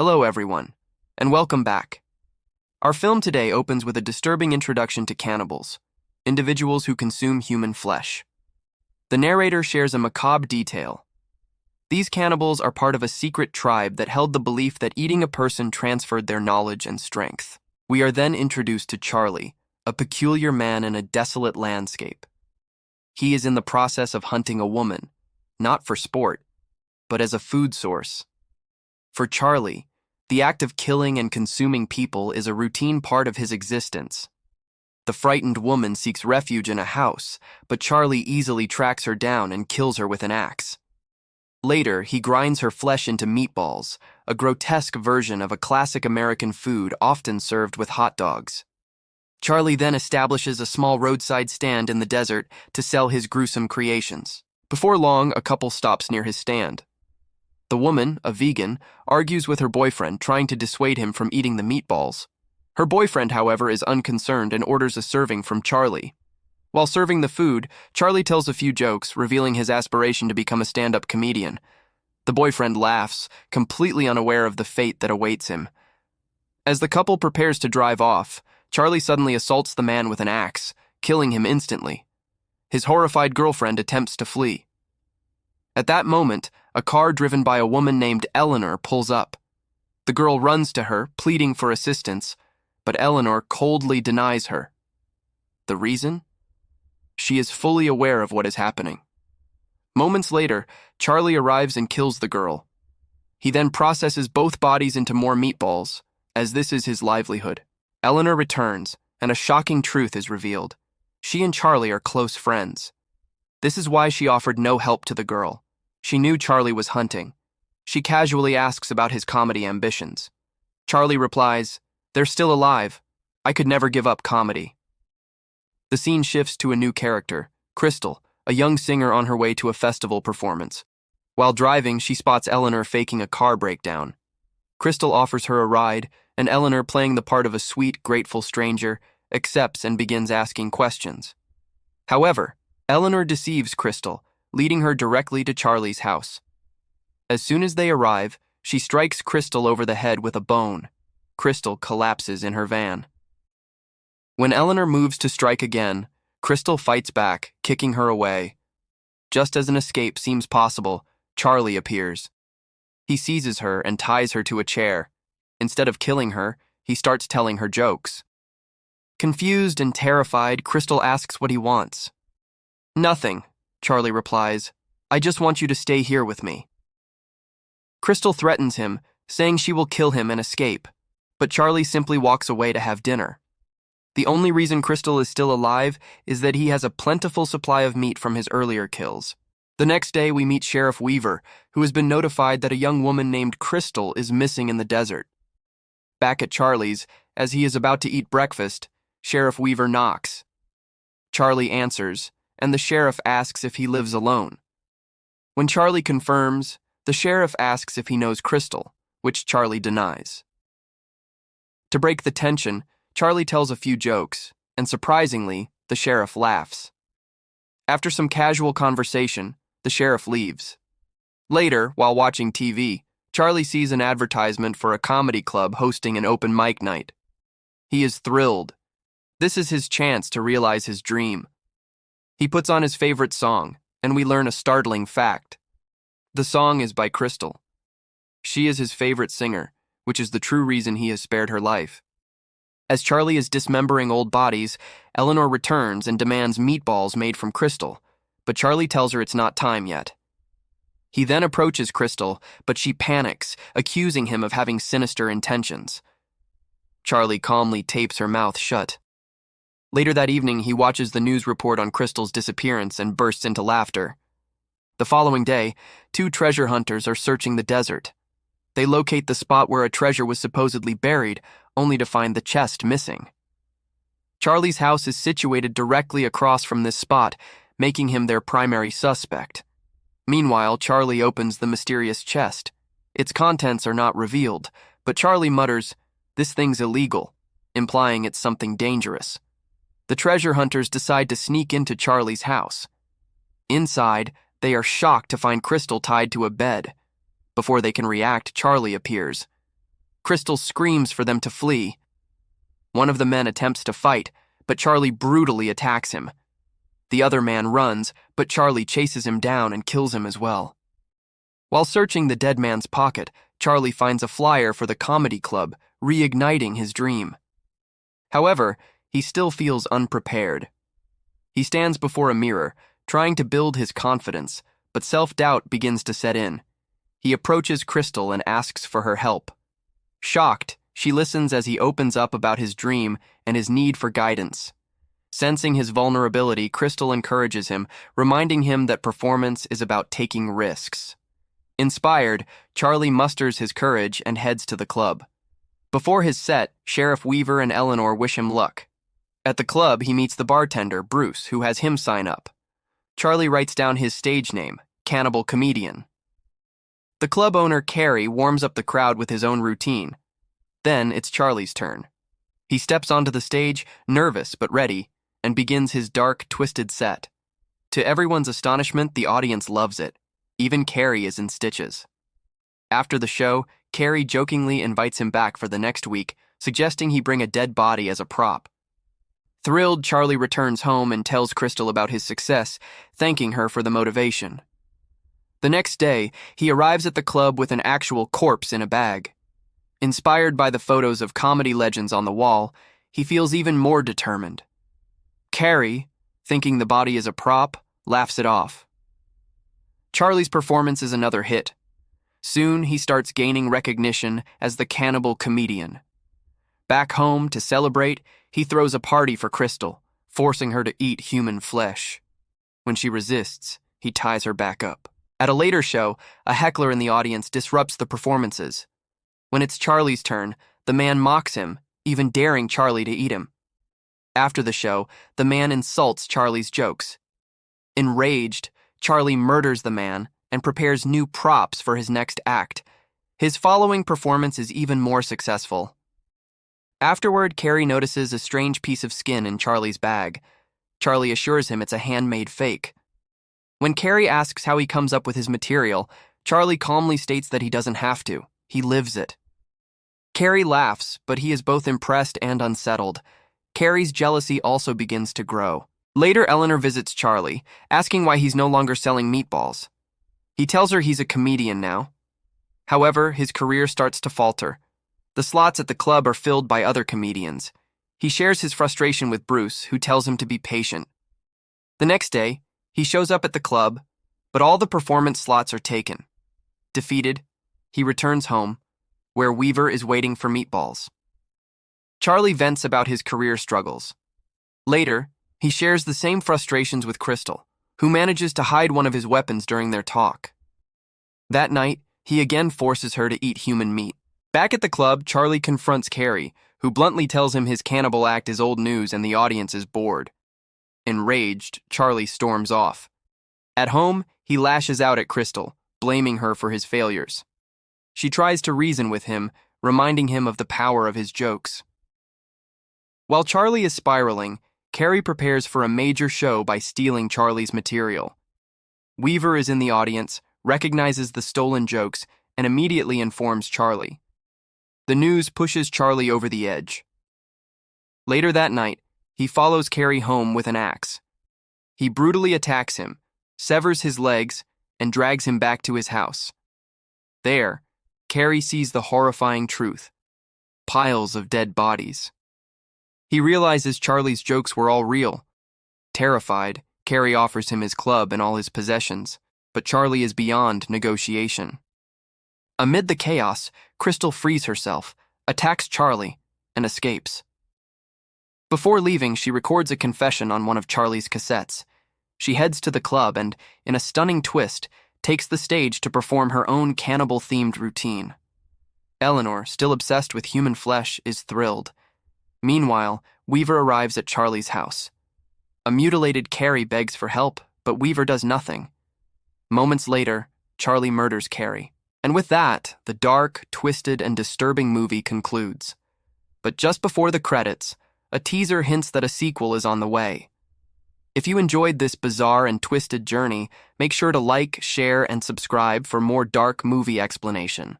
Hello everyone, and welcome back. Our film today opens with a disturbing introduction to cannibals, individuals who consume human flesh. The narrator shares a macabre detail. These cannibals are part of a secret tribe that held the belief that eating a person transferred their knowledge and strength. We are then introduced to Charlie, a peculiar man in a desolate landscape. He is in the process of hunting a woman, not for sport, but as a food source. For Charlie, the act of killing and consuming people is a routine part of his existence. The frightened woman seeks refuge in a house, but Charlie easily tracks her down and kills her with an axe. Later, he grinds her flesh into meatballs, a grotesque version of a classic American food often served with hot dogs. Charlie then establishes a small roadside stand in the desert to sell his gruesome creations. Before long, a couple stops near his stand. The woman, a vegan, argues with her boyfriend, trying to dissuade him from eating the meatballs. Her boyfriend, however, is unconcerned and orders a serving from Charlie. While serving the food, Charlie tells a few jokes, revealing his aspiration to become a stand-up comedian. The boyfriend laughs, completely unaware of the fate that awaits him. As the couple prepares to drive off, Charlie suddenly assaults the man with an axe, killing him instantly. His horrified girlfriend attempts to flee. At that moment, a car driven by a woman named Eleanor pulls up. The girl runs to her, pleading for assistance, but Eleanor coldly denies her. The reason? She is fully aware of what is happening. Moments later, Charlie arrives and kills the girl. He then processes both bodies into more meatballs, as this is his livelihood. Eleanor returns, and a shocking truth is revealed. She and Charlie are close friends. This is why she offered no help to the girl. She knew Charlie was hunting. She casually asks about his comedy ambitions. Charlie replies, "They're still alive. I could never give up comedy." The scene shifts to a new character, Crystal, a young singer on her way to a festival performance. While driving, she spots Eleanor faking a car breakdown. Crystal offers her a ride, and Eleanor, playing the part of a sweet, grateful stranger, accepts and begins asking questions. However, Eleanor deceives Crystal, leading her directly to Charlie's house. As soon as they arrive, she strikes Crystal over the head with a bone. Crystal collapses in her van. When Eleanor moves to strike again, Crystal fights back, kicking her away. Just as an escape seems possible, Charlie appears. He seizes her and ties her to a chair. Instead of killing her, he starts telling her jokes. Confused and terrified, Crystal asks what he wants. "Nothing," Charlie replies. "I just want you to stay here with me." Crystal threatens him, saying she will kill him and escape, but Charlie simply walks away to have dinner. The only reason Crystal is still alive is that he has a plentiful supply of meat from his earlier kills. The next day, we meet Sheriff Weaver, who has been notified that a young woman named Crystal is missing in the desert. Back at Charlie's, as he is about to eat breakfast, Sheriff Weaver knocks. Charlie answers, and the sheriff asks if he lives alone. When Charlie confirms, the sheriff asks if he knows Crystal, which Charlie denies. To break the tension, Charlie tells a few jokes, and surprisingly, the sheriff laughs. After some casual conversation, the sheriff leaves. Later, while watching TV, Charlie sees an advertisement for a comedy club hosting an open mic night. He is thrilled. This is his chance to realize his dream. He puts on his favorite song, and we learn a startling fact. The song is by Crystal. She is his favorite singer, which is the true reason he has spared her life. As Charlie is dismembering old bodies, Eleanor returns and demands meatballs made from Crystal, but Charlie tells her it's not time yet. He then approaches Crystal, but she panics, accusing him of having sinister intentions. Charlie calmly tapes her mouth shut. Later that evening, he watches the news report on Crystal's disappearance and bursts into laughter. The following day, two treasure hunters are searching the desert. They locate the spot where a treasure was supposedly buried, only to find the chest missing. Charlie's house is situated directly across from this spot, making him their primary suspect. Meanwhile, Charlie opens the mysterious chest. Its contents are not revealed, but Charlie mutters, "This thing's illegal," implying it's something dangerous. The treasure hunters decide to sneak into Charlie's house. Inside, they are shocked to find Crystal tied to a bed. Before they can react, Charlie appears. Crystal screams for them to flee. One of the men attempts to fight, but Charlie brutally attacks him. The other man runs, but Charlie chases him down and kills him as well. While searching the dead man's pocket, Charlie finds a flyer for the comedy club, reigniting his dream. However, he still feels unprepared. He stands before a mirror, trying to build his confidence, but self-doubt begins to set in. He approaches Crystal and asks for her help. Shocked, she listens as he opens up about his dream and his need for guidance. Sensing his vulnerability, Crystal encourages him, reminding him that performance is about taking risks. Inspired, Charlie musters his courage and heads to the club. Before his set, Sheriff Weaver and Eleanor wish him luck. At the club, he meets the bartender, Bruce, who has him sign up. Charlie writes down his stage name, Cannibal Comedian. The club owner, Carrie, warms up the crowd with his own routine. Then it's Charlie's turn. He steps onto the stage, nervous but ready, and begins his dark, twisted set. To everyone's astonishment, the audience loves it. Even Carrie is in stitches. After the show, Carrie jokingly invites him back for the next week, suggesting he bring a dead body as a prop. Thrilled, Charlie returns home and tells Crystal about his success, thanking her for the motivation. The next day, he arrives at the club with an actual corpse in a bag. Inspired by the photos of comedy legends on the wall, he feels even more determined. Carrie, thinking the body is a prop, laughs it off. Charlie's performance is another hit. Soon, he starts gaining recognition as the Cannibal Comedian. Back home, to celebrate, he throws a party for Crystal, forcing her to eat human flesh. When she resists, he ties her back up. At a later show, a heckler in the audience disrupts the performances. When it's Charlie's turn, the man mocks him, even daring Charlie to eat him. After the show, the man insults Charlie's jokes. Enraged, Charlie murders the man and prepares new props for his next act. His following performance is even more successful. Afterward, Carrie notices a strange piece of skin in Charlie's bag. Charlie assures him it's a handmade fake. When Carrie asks how he comes up with his material, Charlie calmly states that he doesn't have to. He lives it. Carrie laughs, but he is both impressed and unsettled. Carrie's jealousy also begins to grow. Later, Eleanor visits Charlie, asking why he's no longer selling meatballs. He tells her he's a comedian now. However, his career starts to falter. The slots at the club are filled by other comedians. He shares his frustration with Bruce, who tells him to be patient. The next day, he shows up at the club, but all the performance slots are taken. Defeated, he returns home, where Weaver is waiting for meatballs. Charlie vents about his career struggles. Later, he shares the same frustrations with Crystal, who manages to hide one of his weapons during their talk. That night, he again forces her to eat human meat. Back at the club, Charlie confronts Carrie, who bluntly tells him his cannibal act is old news and the audience is bored. Enraged, Charlie storms off. At home, he lashes out at Crystal, blaming her for his failures. She tries to reason with him, reminding him of the power of his jokes. While Charlie is spiraling, Carrie prepares for a major show by stealing Charlie's material. Weaver is in the audience, recognizes the stolen jokes, and immediately informs Charlie. The news pushes Charlie over the edge. Later that night, he follows Carrie home with an axe. He brutally attacks him, severs his legs, and drags him back to his house. There, Carrie sees the horrifying truth: piles of dead bodies. He realizes Charlie's jokes were all real. Terrified, Carrie offers him his club and all his possessions, but Charlie is beyond negotiation. Amid the chaos, Crystal frees herself, attacks Charlie, and escapes. Before leaving, she records a confession on one of Charlie's cassettes. She heads to the club and, in a stunning twist, takes the stage to perform her own cannibal-themed routine. Eleanor, still obsessed with human flesh, is thrilled. Meanwhile, Weaver arrives at Charlie's house. A mutilated Carrie begs for help, but Weaver does nothing. Moments later, Charlie murders Carrie. And with that, the dark, twisted, and disturbing movie concludes. But just before the credits, a teaser hints that a sequel is on the way. If you enjoyed this bizarre and twisted journey, make sure to like, share, and subscribe for more dark movie explanation.